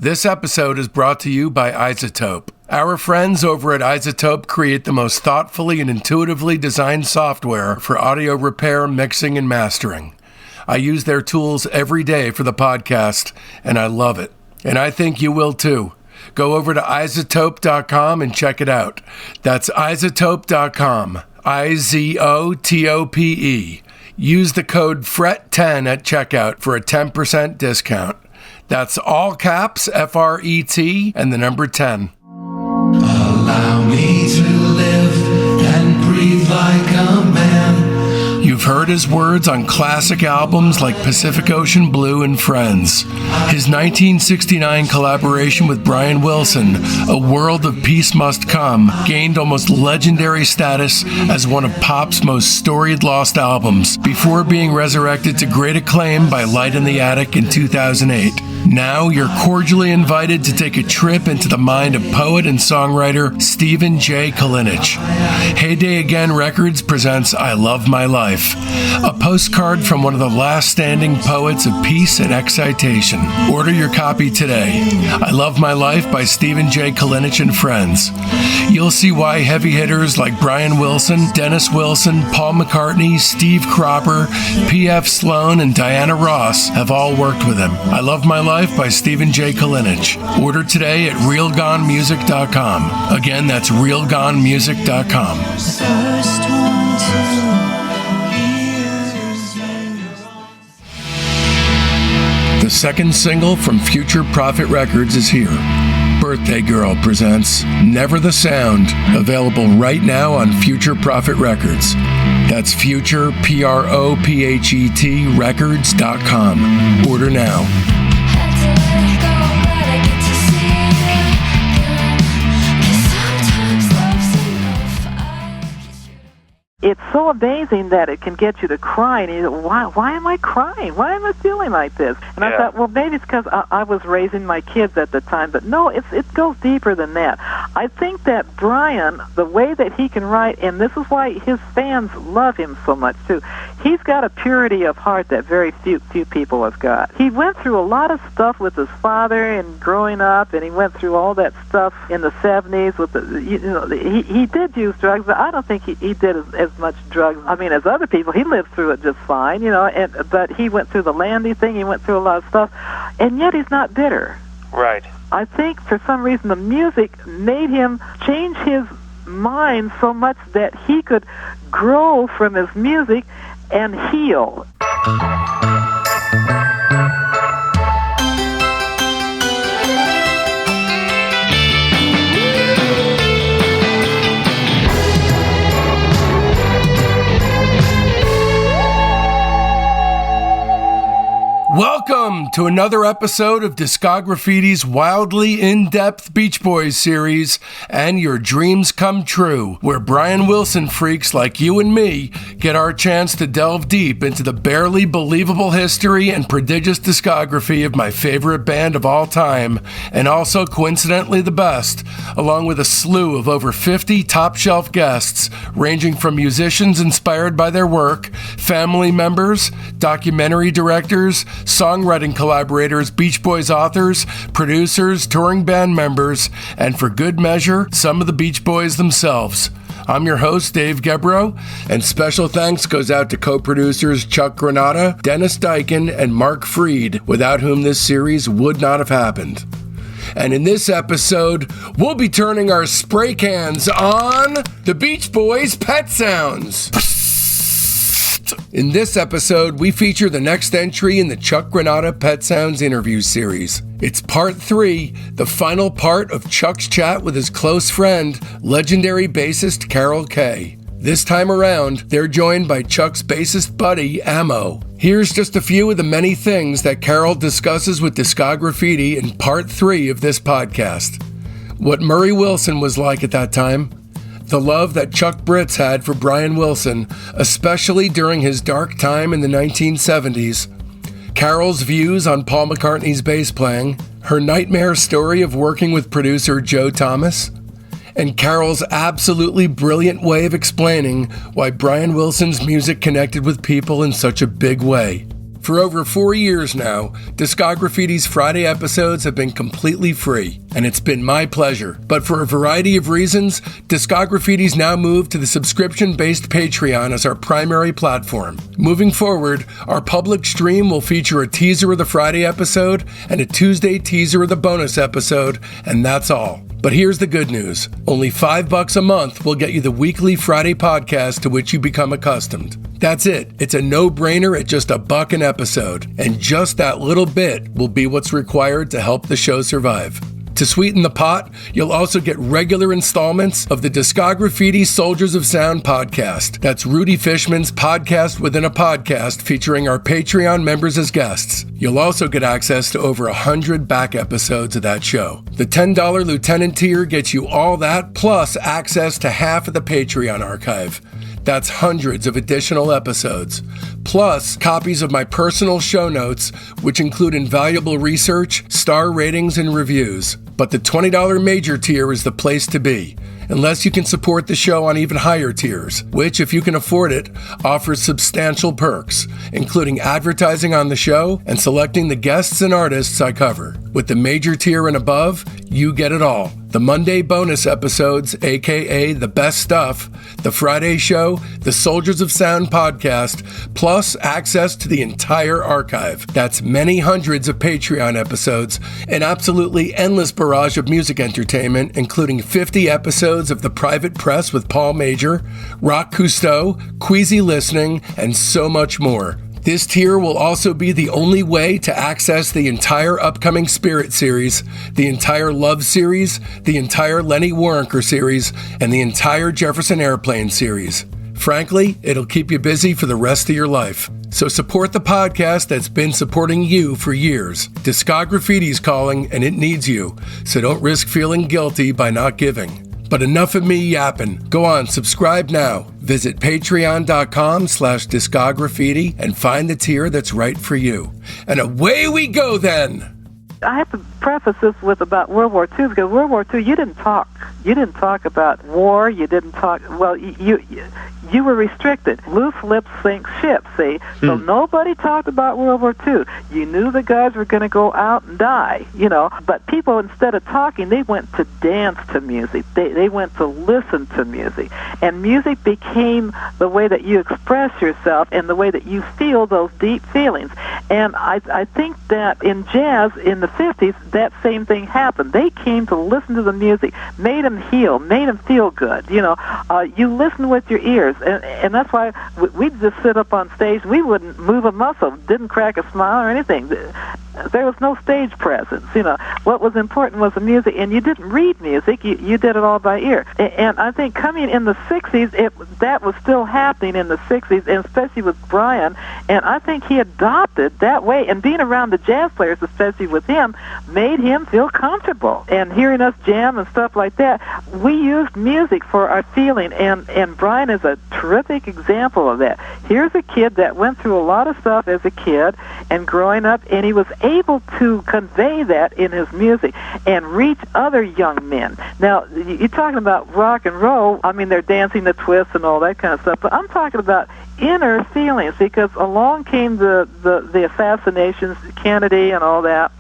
This episode is brought to you by iZotope. Our friends over at iZotope create the most thoughtfully and intuitively designed software for audio repair, mixing, and mastering. I use their tools every day for the podcast, and I love it. And I think you will too. Go over to iZotope.com and check it out. That's iZotope.com. iZotope. Use the code FRET10 at checkout for a 10% discount. That's all caps, FRET, and the number 10. Allow me to live and breathe like a man. You've heard his words on classic albums like Pacific Ocean Blue and Friends. His 1969 collaboration with Brian Wilson, A World of Peace Must Come, gained almost legendary status as one of pop's most storied lost albums, before being resurrected to great acclaim by Light in the Attic in 2008. Now you're cordially invited to take a trip into the mind of poet and songwriter Stephen J. Kalinich. Heyday Again Records presents I Love My Life, a postcard from one of the last standing poets of peace and excitation. Order your copy today. I Love My Life by Stephen J. Kalinich and Friends. You'll see why heavy hitters like Brian Wilson, Dennis Wilson, Paul McCartney, Steve Cropper, P.F. Sloan, and Diana Ross have all worked with him. I Love My Life by Stephen J. Kalinich. Order today at realgonemusic.com. Again, that's realgonemusic.com. The second single from Future Prophet Records is here. Birthday Girl presents Never the Sound, available right now on Future Prophet Records. That's Future, Prophet, records.com. Order now. It's so amazing that it can get you to cry, and you go, why am I crying? Why am I feeling like this? And I thought, well, maybe it's because I was raising my kids at the time, but no, it goes deeper than that. I think that Brian, the way that he can write, and this is why his fans love him so much too, he's got a purity of heart that very few people have got. He went through a lot of stuff with his father and growing up, and he went through all that stuff in the 70s with he did use drugs, but I don't think he did as much drugs, as other people. He lived through it just fine, but he went through the Landy thing, he went through a lot of stuff, and yet he's not bitter. Right. I think for some reason the music made him change his mind so much that he could grow from his music and heal. Welcome to another episode of Discograffiti's wildly in-depth Beach Boys series and Your Dreams Come True, where Brian Wilson freaks like you and me get our chance to delve deep into the barely believable history and prodigious discography of my favorite band of all time, and also coincidentally the best, along with a slew of over 50 top-shelf guests, ranging from musicians inspired by their work, family members, documentary directors, songwriting collaborators, Beach Boys authors, producers, touring band members, and for good measure, some of the Beach Boys themselves. I'm your host, Dave Gebrow, and special thanks goes out to co-producers Chuck Granata, Dennis Dykin, and Mark Freed, without whom this series would not have happened. And in this episode, we'll be turning our spray cans on the Beach Boys' Pet Sounds. In this episode, we feature the next entry in the Chuck Granata Pet Sounds interview series. It's part 3, the final part of Chuck's chat with his close friend, legendary bassist Carol Kaye. This time around, they're joined by Chuck's bassist buddy, Ammo. Here's just a few of the many things that Carol discusses with Discograffiti in part 3 of this podcast. What Murray Wilson was like at that time, the love that Chuck Britz had for Brian Wilson, especially during his dark time in the 1970s, Carol's views on Paul McCartney's bass playing, her nightmare story of working with producer Joe Thomas, and Carol's absolutely brilliant way of explaining why Brian Wilson's music connected with people in such a big way. For over 4 years now, Discograffiti's Friday episodes have been completely free, and it's been my pleasure. But for a variety of reasons, Discograffiti's now moved to the subscription-based Patreon as our primary platform. Moving forward, our public stream will feature a teaser of the Friday episode and a Tuesday teaser of the bonus episode, and that's all. But here's the good news. Only $5 a month will get you the weekly Friday podcast to which you become accustomed. That's it. It's a no-brainer at just $1 an episode. And just that little bit will be what's required to help the show survive. To sweeten the pot, you'll also get regular installments of the Discograffiti Soldiers of Sound podcast. That's Rudy Fishman's podcast within a podcast featuring our Patreon members as guests. You'll also get access to over 100 back episodes of that show. The $10 Lieutenant tier gets you all that, plus access to half of the Patreon archive. That's hundreds of additional episodes, plus copies of my personal show notes, which include invaluable research, star ratings, and reviews. But the $20 major tier is the place to be, unless you can support the show on even higher tiers, which, if you can afford it, offers substantial perks, including advertising on the show and selecting the guests and artists I cover. With the major tier and above, you get it all. The Monday bonus episodes, aka the best stuff, the Friday show, the Soldiers of Sound podcast, plus access to the entire archive. That's many hundreds of Patreon episodes, an absolutely endless barrage of music entertainment, including 50 episodes of The Private Press with Paul Major, Rock Cousteau, Queasy Listening, and so much more. This tier will also be the only way to access the entire upcoming Spirit series, the entire Love series, the entire Lenny Waronker series, and the entire Jefferson Airplane series. Frankly, it'll keep you busy for the rest of your life. So support the podcast that's been supporting you for years. Discograffiti's calling, and it needs you, so don't risk feeling guilty by not giving. But enough of me yapping. Go on, subscribe now. Visit patreon.com/discograffiti and find the tier that's right for you. And away we go then. I have to preface this with about World War II, because World War II, you didn't talk. You didn't talk about war. You didn't talk. Well, you were restricted. Loose lips sink ships, see? So nobody talked about World War II. You knew the guys were going to go out and die, But people, instead of talking, they went to dance to music. They went to listen to music. And music became the way that you express yourself and the way that you feel those deep feelings. And I think that in jazz, in the 50s, that same thing happened. They came to listen to the music, made them heal, made them feel good. You listen with your ears, and that's why we'd just sit up on stage. We wouldn't move a muscle, didn't crack a smile or anything. There was no stage presence. What was important was the music, and you didn't read music. You did it all by ear. And I think coming in the 60s, that was still happening in the 60s, and especially with Brian. And I think he adopted that way, and being around the jazz players, especially with him, made him feel comfortable. And hearing us jam and stuff like that, we used music for our feeling, and Brian is a terrific example of that. Here's a kid that went through a lot of stuff as a kid and growing up, and he was able to convey that in his music and reach other young men. Now, you're talking about rock and roll. I mean, they're dancing the twist and all that kind of stuff, but I'm talking about inner feelings, because along came the assassinations, Kennedy and all that.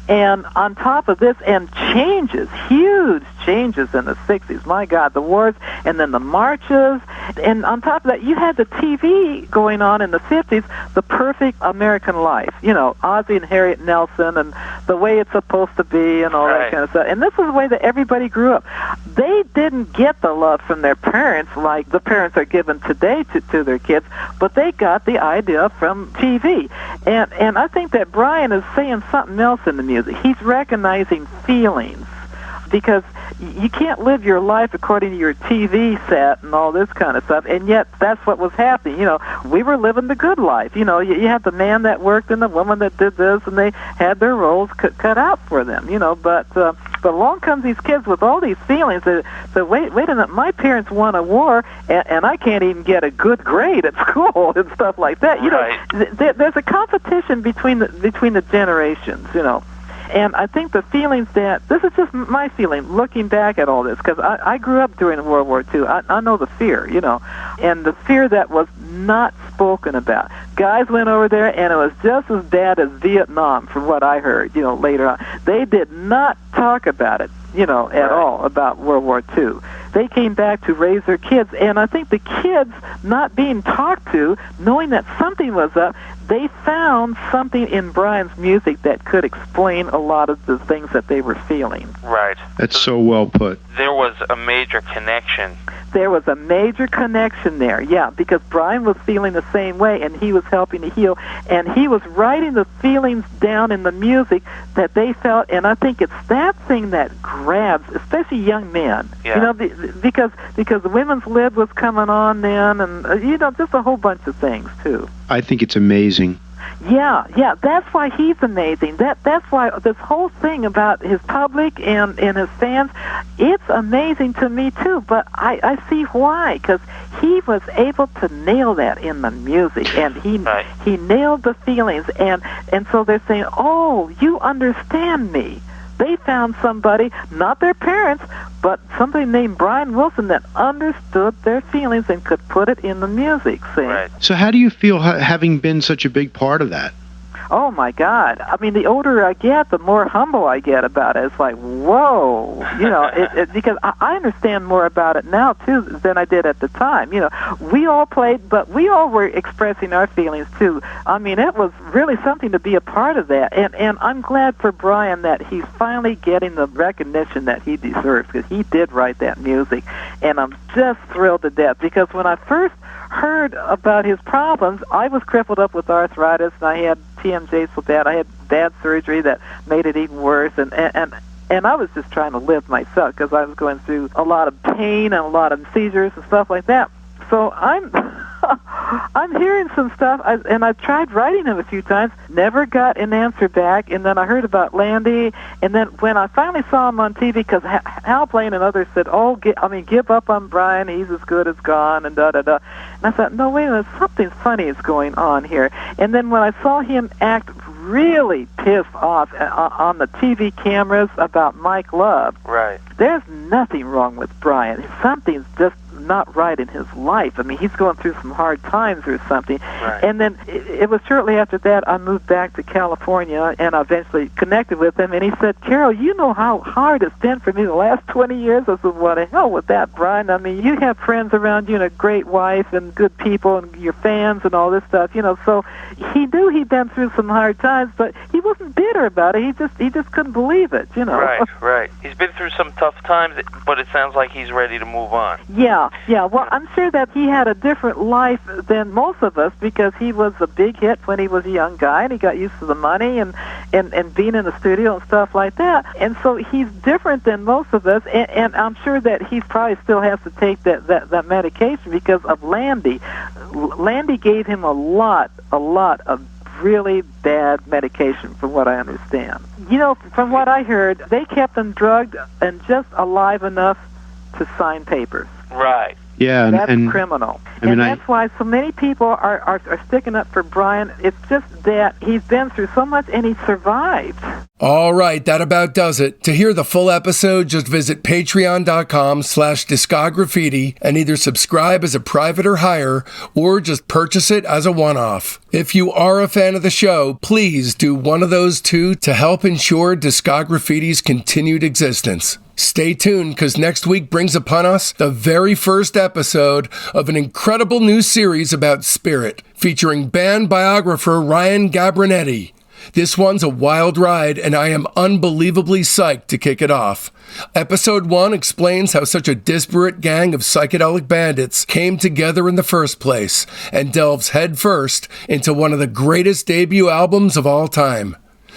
And on top of this, and changes, huge changes in the 60s. My God, the wars, and then the marches. And on top of that, you had the TV going on in the 50s, The Perfect American Life. Ozzie and Harriet Nelson, and The Way It's Supposed to Be, and all that kind of stuff. And this is the way that everybody grew up. They didn't get the love from their parents like the parents are given today to their kids, but they got the idea from TV. And I think that Brian is saying something else in the music. He's recognizing feelings, because you can't live your life according to your TV set and all this kind of stuff, and yet that's what was happening. We were living the good life. You had the man that worked and the woman that did this, and they had their roles cut out for them, but along comes these kids with all these feelings that wait a minute, my parents won a war, and I can't even get a good grade at school and stuff like that. There's a competition between the generations, And I think the feelings that, this is just my feeling, looking back at all this, because I grew up during World War II. I know the fear, and the fear that was not spoken about. Guys went over there, and it was just as bad as Vietnam, from what I heard, later on. They did not talk about it, at all, about World War II. They came back to raise their kids, and I think the kids not being talked to, knowing that something was up, they found something in Brian's music that could explain a lot of the things that they were feeling. Right. That's so well put. There was a major connection. There was a major connection there, yeah, because Brian was feeling the same way, and he was helping to heal, and he was writing the feelings down in the music that they felt, and I think it's that thing that grabs, especially young men, because the women's lib was coming on then, and, just a whole bunch of things, too. I think it's amazing. Yeah, that's why he's amazing. That's why this whole thing about his public and his fans, it's amazing to me too, but I see why, because he was able to nail that in the music, and he nailed the feelings, and so they're saying, oh, you understand me. They found somebody, not their parents, but somebody named Brian Wilson that understood their feelings and could put it in the music, see? Right. So how do you feel having been such a big part of that? Oh, my God. I mean, the older I get, the more humble I get about it. It's like, whoa, because I understand more about it now, too, than I did at the time. We all played, but we all were expressing our feelings, too. I mean, it was really something to be a part of that. And I'm glad for Brian that he's finally getting the recognition that he deserves, because he did write that music. And I'm just thrilled to death, because when I first heard about his problems, I was crippled up with arthritis, and I had TMJ so bad. I had bad surgery that made it even worse, and I was just trying to live myself because I was going through a lot of pain and a lot of seizures and stuff like that. So I'm hearing some stuff, and I've tried writing him a few times, never got an answer back, and then I heard about Landy, and then when I finally saw him on TV, because Hal Blaine and others said, give up on Brian, he's as good as gone, and da-da-da. And I thought, no, wait a minute, something funny is going on here. And then when I saw him act really pissed off on the TV cameras about Mike Love, right, there's nothing wrong with Brian. Something's just not right in his life. I mean, he's going through some hard times or something. Right. And then it was shortly after that I moved back to California, and I eventually connected with him, and he said, Carol, you know how hard it's been for me the last 20 years? I said, what the hell with that, Brian? I mean, you have friends around you and a great wife and good people and your fans and all this stuff, so he knew he'd been through some hard times, but he wasn't bitter about it. He just couldn't believe it, Right. He's been through some tough times, but it sounds like he's ready to move on. Yeah. Well, I'm sure that he had a different life than most of us, because he was a big hit when he was a young guy, and he got used to the money and being in the studio and stuff like that. And so he's different than most of us, and I'm sure that he probably still has to take that medication because of Landy. Landy gave him a lot of really bad medication, from what I understand. From what I heard, they kept him drugged and just alive enough to sign papers. Right. Yeah, that's criminal. And that's why so many people are sticking up for Brian. It's just that he's been through so much and he survived. All right, that about does it. To hear the full episode, just visit patreon.com/discograffiti and either subscribe as a private or higher, or just purchase it as a one-off. If you are a fan of the show, please do one of those two to help ensure Discograffiti's continued existence. Stay tuned, because next week brings upon us the very first episode of an incredible new series about Spirit, featuring band biographer Ryan Gabrinetti. This one's a wild ride, and I am unbelievably psyched to kick it off. Episode 1 explains how such a disparate gang of psychedelic bandits came together in the first place, and delves headfirst into one of the greatest debut albums of all time.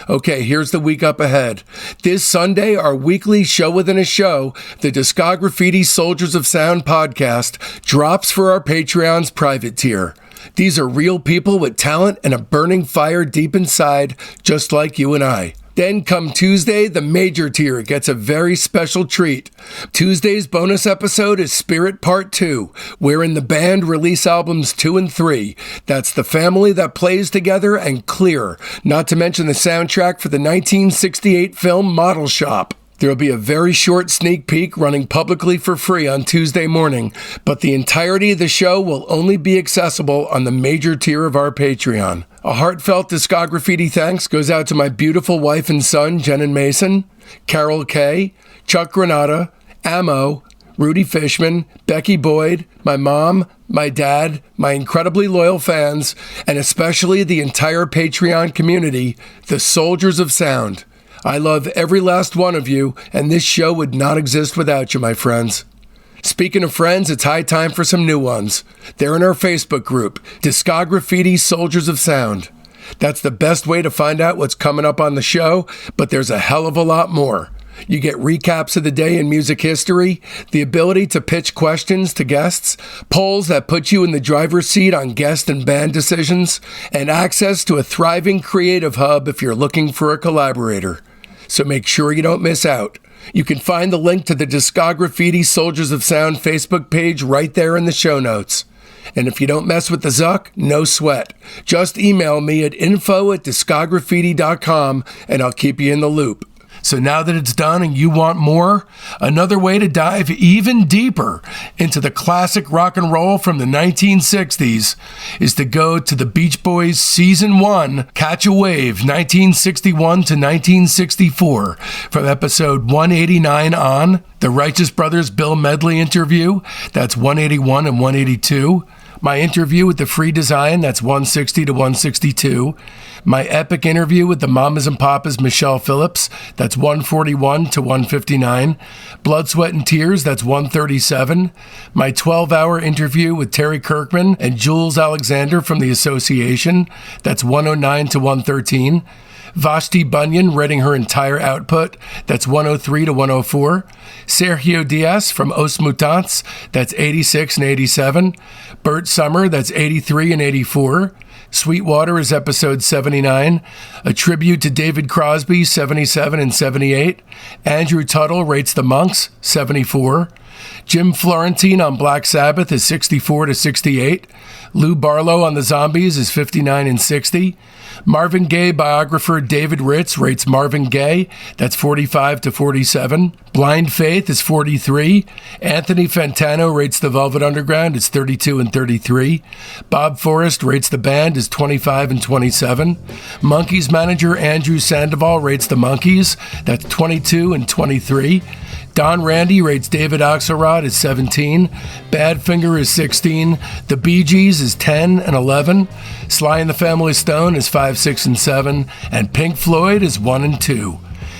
Okay, here's the week up ahead. This Sunday, our weekly show within a show, the Discograffiti Soldiers of Sound podcast, drops for our Patreon's private tier. These are real people with talent and a burning fire deep inside, just like you and I. Then come Tuesday, the major tier gets a very special treat. Tuesday's bonus episode is Spirit Part 2, wherein the band release albums 2 and 3. That's The Family That Plays Together and Clear, not to mention the soundtrack for the 1968 film Model Shop. There will be a very short sneak peek running publicly for free on Tuesday morning, but the entirety of the show will only be accessible on the major tier of our Patreon. A heartfelt Discograffiti thanks goes out to my beautiful wife and son, Jen and Mason, Carol Kaye, Chuck Granata, Ammo, Rudy Fishman, Becky Boyd, my mom, my dad, my incredibly loyal fans, and especially the entire Patreon community, the Soldiers of Sound. I love every last one of you, and this show would not exist without you, my friends. Speaking of friends, it's high time for some new ones. They're in our Facebook group, Discograffiti Soldiers of Sound. That's the best way to find out what's coming up on the show, but there's a hell of a lot more. You get recaps of the day in music history, the ability to pitch questions to guests, polls that put you in the driver's seat on guest and band decisions, and access to a thriving creative hub if you're looking for a collaborator. So make sure you don't miss out. You can find the link to the Discograffiti Soldiers of Sound Facebook page right there in the show notes. And if you don't mess with the Zuck, no sweat. Just email me at info@discograffiti.com and I'll keep you in the loop. So now that it's done and you want more, another way to dive even deeper into the classic rock and roll from the 1960s is to go to the Beach Boys Season 1, Catch a Wave, 1961 to 1964, from episode 189 on, the Righteous Brothers Bill Medley interview, that's 181 and 182, my interview with the Free Design, that's 160 to 162, my epic interview with the Mamas and Papas Michelle Phillips, that's 141 to 159, Blood, Sweat, and Tears, that's 137, my 12-hour interview with Terry Kirkman and Jules Alexander from the Association, that's 109 to 113, Vashti Bunyan reading her entire output, that's 103 to 104. Sergio Diaz from Os Mutantes, that's 86 and 87. Bert Summer, that's 83 and 84. Sweetwater is episode 79. A tribute to David Crosby, 77 and 78. Andrew Tuttle rates the Monks, 74. Jim Florentine on Black Sabbath is 64 to 68. Lou Barlow on the Zombies is 59 and 60. Marvin Gaye biographer David Ritz rates Marvin Gaye, that's 45 to 47. Blind Faith is 43. Anthony Fantano rates the Velvet Underground, it's 32 and 33. Bob Forrest rates the band is 25 and 27. Monkees manager Andrew Sandoval rates the Monkees, that's 22 and 23. Don Randy rates David Axelrod as 17. Badfinger is 16. The Bee Gees is 10 and 11. Sly and the Family Stone is 5, 6, and 7. And Pink Floyd is 1 and 2.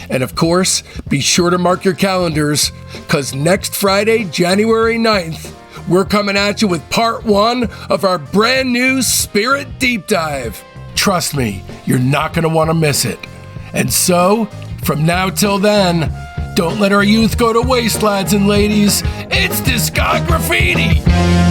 And of course, be sure to mark your calendars, because next Friday, January 9th, we're coming at you with part 1 of our brand new Spirit Deep Dive. Trust me, you're not going to want to miss it. And so, from now till then, don't let our youth go to waste, lads and ladies. It's Discograffiti!